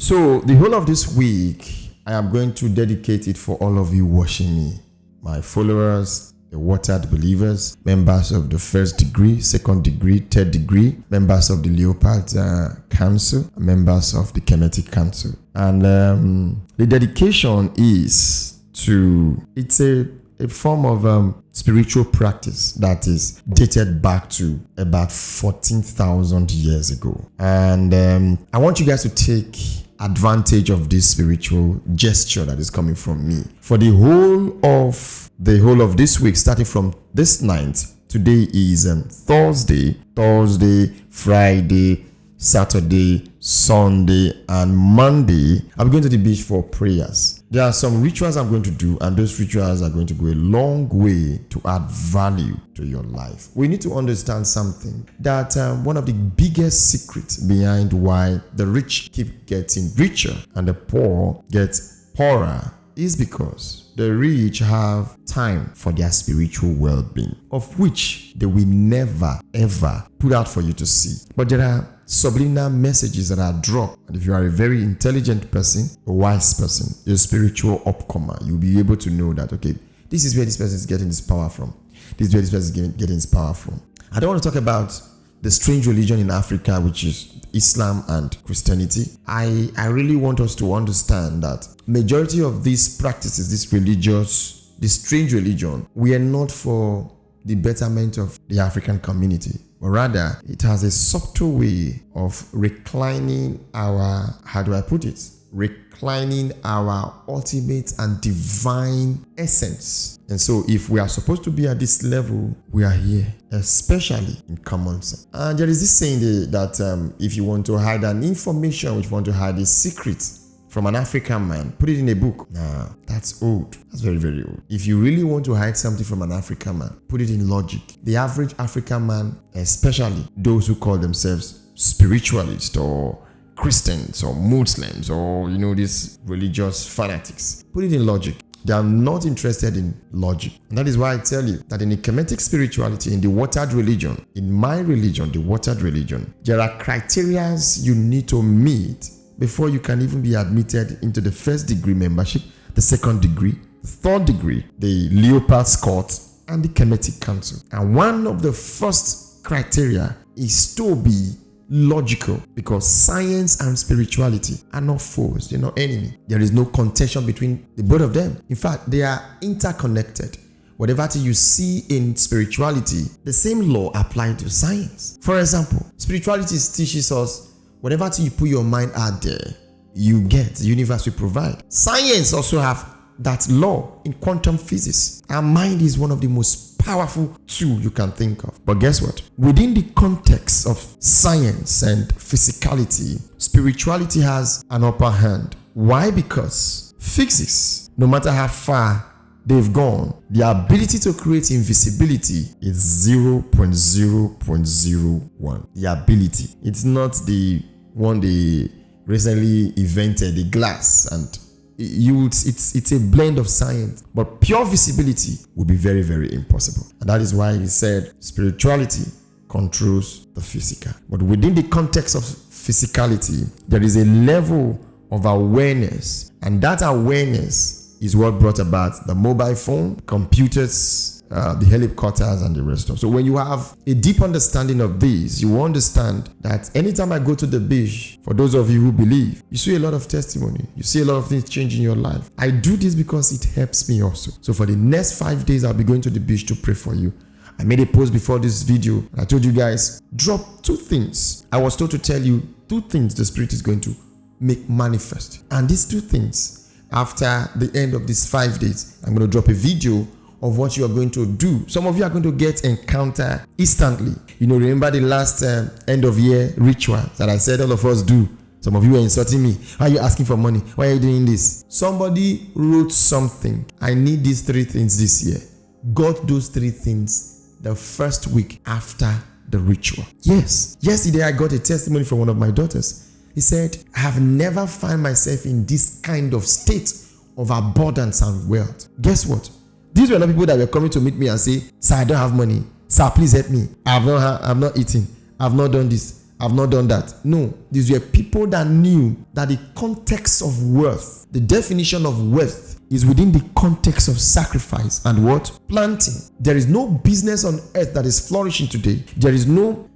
So the whole of this week, I am going to dedicate it for all of you watching me, my followers, the watered believers, members of the first degree, second degree, third degree, members of the Leopard Council, members of the Kemetic Council. And the dedication is to, it's a form of spiritual practice that is dated back to about 14,000 years ago. And I want you guys to take advantage of this spiritual gesture that is coming from me for the whole of this week, starting from this night. Today is Thursday, Friday, Saturday, Sunday, and Monday. I'm going to the beach for prayers. There are some rituals I'm going to do, and those rituals are going to go a long way to add value to your life. We need to understand something, that one of the biggest secrets behind why the rich keep getting richer and the poor get poorer is because the rich have time for their spiritual well-being, of which they will never ever put out for you to see. But there are subliminal messages that are dropped, and if you are a very intelligent person, a wise person, a spiritual upcomer, you'll be able to know that, okay, this is where this person is getting this power from. This is where this person is getting his power from. I don't want to talk about the strange religion in Africa, which is Islam and Christianity. I really want us to understand that majority of these practices, this strange religion, we are not for the betterment of the African community, but rather it has a subtle way of reclining our, reclining our ultimate and divine essence. And so if we are supposed to be at this level, we are here, especially in common sense. And there is this saying that if you want to hide an information, if you want to hide a secret from an African man, put it in a book. Nah, that's old. That's very, very old. If you really want to hide something from an African man, put it in logic. The average African man, especially those who call themselves spiritualists or Christians or Muslims or, these religious fanatics, put it in logic. They are not interested in logic. And that is why I tell you that in the Kemetic spirituality, in the watered religion, in my religion, the watered religion, there are criteria you need to meet before you can even be admitted into the first degree membership, the second degree, the third degree, the Leopard Court, and the Kemetic Council. And one of the first criteria is to be logical, because science and spirituality are not foes, they're not enemy. There is no contention between the both of them. In fact, they are interconnected. Whatever you see in spirituality, the same law applies to science. For example, spirituality teaches us whatever you put your mind out there, you get, the universe will provide. Science also have that law in quantum physics. Our mind is one of the most powerful tools you can think of. But guess what? Within the context of science and physicality, spirituality has an upper hand. Why? Because physics, no matter how far they've gone, the ability to create invisibility is 0.0.01. The ability. It's not the one they recently invented, the glass, and it's a blend of science, but pure visibility will be very, very impossible. And that is why he said spirituality controls the physical. But within the context of physicality, there is a level of awareness, and that awareness is what brought about the mobile phone, computers, the helicopters, and the rest of. So when you have a deep understanding of this, you understand that anytime I go to the beach, for those of you who believe, you see a lot of testimony. You see a lot of things change in your life. I do this because it helps me also. So for the next 5 days, I'll be going to the beach to pray for you. I made a post before this video. And I told you guys, drop 2 things. I was told to tell you 2 things the Spirit is going to make manifest. And these 2 things, after the end of these 5 days, I'm going to drop a video of what you are going to do. Some of you are going to get encounter instantly. Remember the last end of year ritual that I said all of us do. Some of you are insulting me. Why are you asking for money? Why are you doing this? Somebody wrote something. I need these 3 things this year. Got those 3 things the first week after the ritual. Yes. Yesterday I got a testimony from one of my daughters. He said, I have never found myself in this kind of state of abundance and wealth. Guess what? These were not people that were coming to meet me and say, sir, I don't have money. Sir, please help me. I've not eaten. I've not done this. I've not done that. No, these were people that knew that the context of wealth, the definition of wealth, is within the context of sacrifice and what? Planting. There is no business on earth that is flourishing today. There is no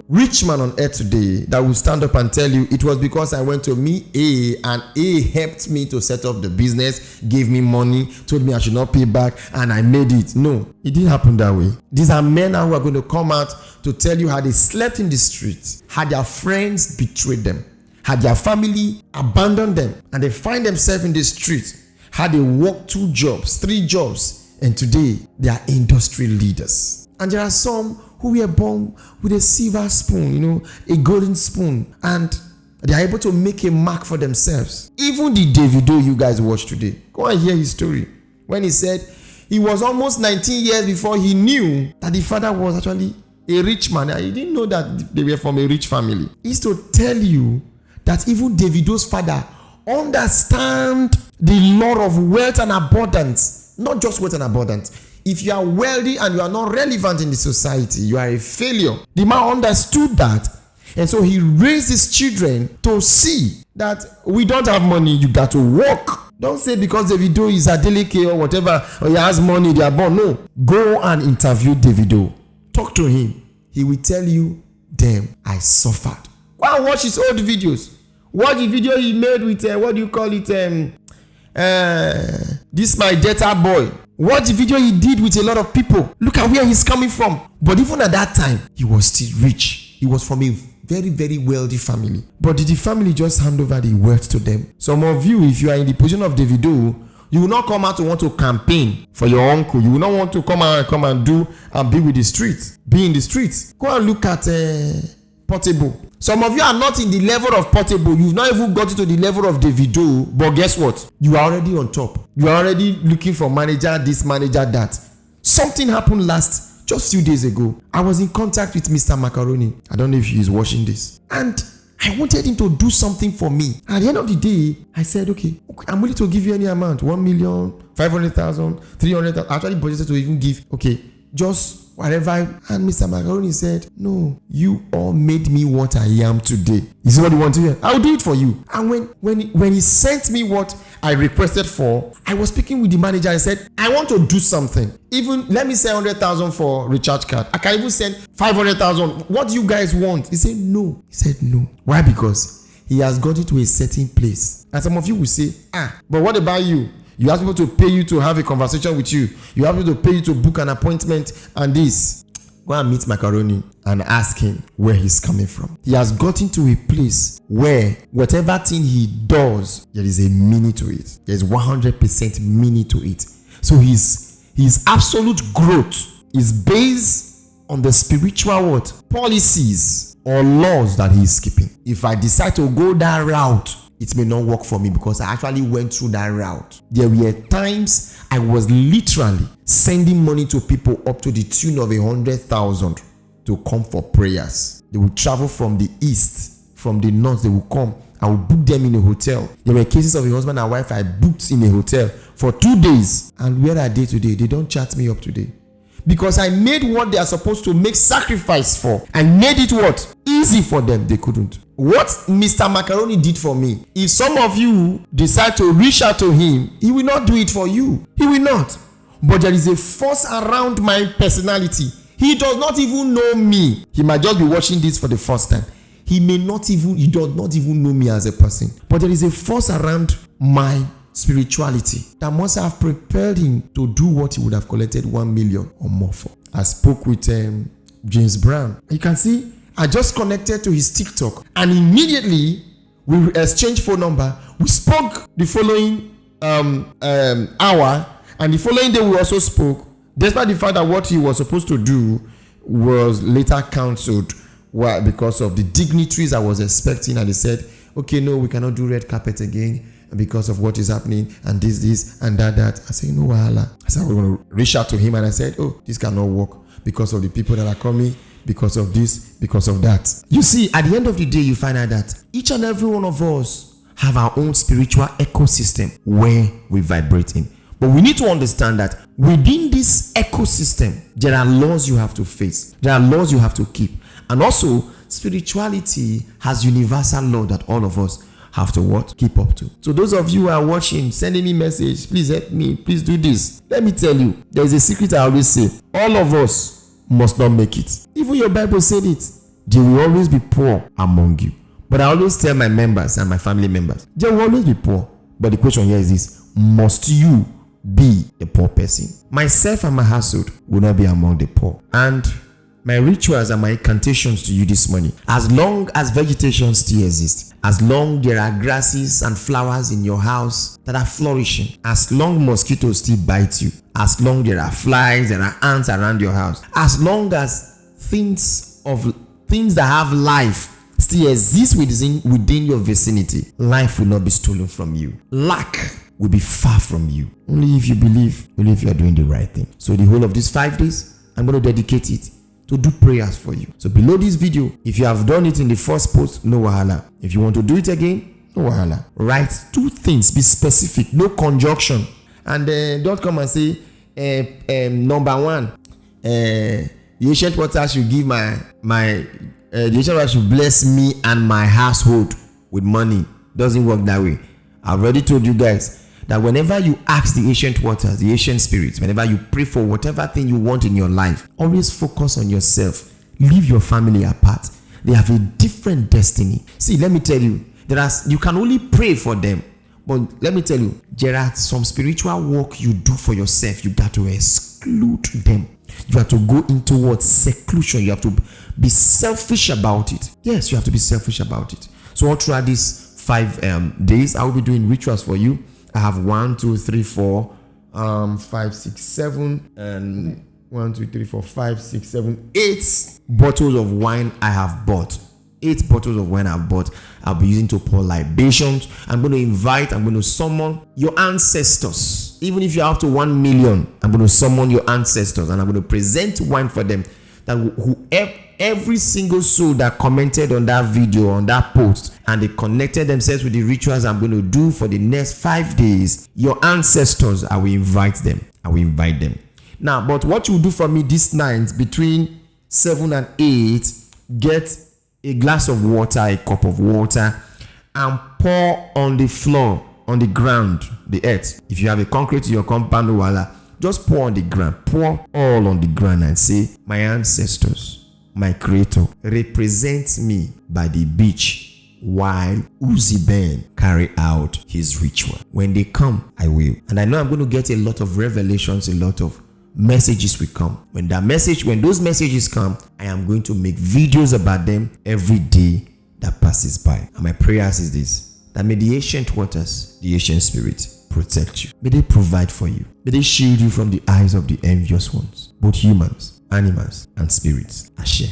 rich man on earth today that will stand up and tell you it was because I went to me A and A helped me to set up the business, gave me money, told me I should not pay back, and I made it. No, it didn't happen that way. These are men now who are going to come out to tell you how they slept in the streets, had their friends betrayed them, had their family abandoned them, and they find themselves in the streets. How they worked 2 jobs, 3 jobs, and today they are industry leaders. And there are some who were born with a silver spoon, a golden spoon, and they are able to make a mark for themselves. Even the Davido you guys watch today, go and hear his story. When he said he was almost 19 years before he knew that the father was actually a rich man. He didn't know that they were from a rich family. He used to tell you that even Davido's father understand the law of wealth and abundance. Not just wealth and abundance. If you are wealthy and you are not relevant in the society, you are a failure. The man understood that, and so he raised his children to see that we don't have money, you got to work. Don't say because Davido is a delicate or whatever, or he has money, they are born. No, go and interview Davido. Talk to him. He will tell you, damn, I suffered. Go and watch his old videos. Watch the video he made with what do you call it? This my data boy. Watch the video he did with a lot of people. Look at where he's coming from. But even at that time, he was still rich. He was from a very, very wealthy family. But did the family just hand over the wealth to them? Some of you, if you are in the position of Davido, you will not come out to want to campaign for your uncle. You will not want to come and do and be with the streets. Be in the streets. Go and look at Portable. Some of you are not in the level of Portable. You've not even got to the level of Davido. But guess what? You are already on top. You are already looking for manager this, manager that. Something happened just a few days ago. I was in contact with Mr. Macaroni. I don't know if he is watching this. And I wanted him to do something for me. At the end of the day, I said, okay, I'm willing to give you any amount. 1 million, 500,000, 300,000. I actually budgeted to even give, okay, just whatever. And Mr. Macaroni said, no, you all made me what I am today. Is it what you want to hear? I'll do it for you. And when he sent me what I requested for, I was speaking with the manager. I said, I want to do something. Even let me say 100,000 for recharge card. I can even send 500,000. What do you guys want? He said, no. He said, no. Why? Because he has got it to a certain place. And some of you will say, but what about you? You have people to pay you to have a conversation with you. You have people to pay you to book an appointment and this. Go and meet Macaroni and ask him where he's coming from. He has gotten to a place where whatever thing he does, there is a meaning to it. There is 100% meaning to it. So his absolute growth is based on the spiritual what? Policies or laws that he is keeping. If I decide to go that route, it may not work for me because I actually went through that route. There were times I was literally sending money to people up to the tune of 100,000 to come for prayers. They would travel from the east, from the north, they would come. I would book them in a hotel. There were cases of a husband and wife I booked in a hotel for 2 days. And where are they today? They don't chat me up today. Because I made what they are supposed to make sacrifice for. I made it what? Easy for them. They couldn't. What Mr. Macaroni did for me, if some of you decide to reach out to him, he will not do it for you. He will not. But there is a force around my personality. He does not even know me. He might just be watching this for the first time. He does not even know me as a person. But there is a force around my spirituality that must have prepared him to do what he would have collected 1 million or more for. I spoke with James Brown. You can see I just connected to his TikTok and immediately we exchanged phone number. We spoke the following hour, and the following day we also spoke, despite the fact that what he was supposed to do was later cancelled. Why? Because of the dignitaries I was expecting, and they said, okay, no, we cannot do red carpet again because of what is happening and this and that. I said, no wahala. I said, we're going to reach out to him, and I said, oh, this cannot work because of the people that are coming, because of this, because of that. You see, at the end of the day, you find out that each and every one of us have our own spiritual ecosystem where we vibrate in. But we need to understand that within this ecosystem, there are laws you have to face. There are laws you have to keep. And also, spirituality has universal law that all of us have to what? Keep up to. So those of you who are watching, sending me message, please help me, please do this. Let me tell you, there is a secret I always say. All of us must not make it. Even your Bible said it. There will always be poor among you. But I always tell my members and my family members, there will always be poor. But the question here is this: must you be a poor person? Myself and my household will not be among the poor. And my rituals and my incantations to you this morning, as long as vegetation still exists, as long there are grasses and flowers in your house that are flourishing, as long mosquitoes still bite you, as long there are flies, there are ants around your house, as long as things that have life still exist within your vicinity, life will not be stolen from you. Lack will be far from you. Only if you believe you are doing the right thing. So the whole of these 5 days, I'm going to dedicate it to do prayers for you. So below this video, if you have done it in the first post, no wahala. If you want to do it again, no wahala. Write 2 things, be specific, no conjunction. And don't come and say, number 1, the ancient water should give the ancient water should bless me and my household with money. Doesn't work that way. I've already told you guys that whenever you ask the ancient waters, the ancient spirits, whenever you pray for whatever thing you want in your life, always focus on yourself. Leave your family apart. They have a different destiny. See, let me tell you, you can only pray for them. But let me tell you, there are some spiritual work you do for yourself. You got to exclude them. You have to go into what? Seclusion. You have to be selfish about it. Yes, you have to be selfish about it. So all throughout these 5 days, I will be doing rituals for you. I have 1, 2, 3, 4, 5, 6, 7, and 1, 2, 3, 4, 5, 6, 7, 8 bottles of wine I have bought. 8 bottles of wine I've bought. I'll be using to pour libations. I'm going to summon your ancestors. Even if you're up to 1 million, I'm going to summon your ancestors and I'm going to present wine for them. That every single soul that commented on that video, on that post, and they connected themselves with the rituals I'm going to do for the next 5 days, your ancestors, I will invite them. Now, but what you do for me this night between 7 and 8, get a glass of water, a cup of water, and pour on the floor, on the ground, the earth. If you have a concrete in your compound, voila, just pour on the ground. Pour all on the ground and say, my ancestors, my creator, represent me by the beach while Uzi Ben carry out his ritual. When they come, I will. And I know I'm going to get a lot of revelations, a lot of messages will come. When those messages come, I am going to make videos about them every day that passes by. And my prayers is this: that may the ancient waters, the ancient spirits, protect you. May they provide for you. May they shield you from the eyes of the envious ones, both humans, animals, and spirits. Ashe.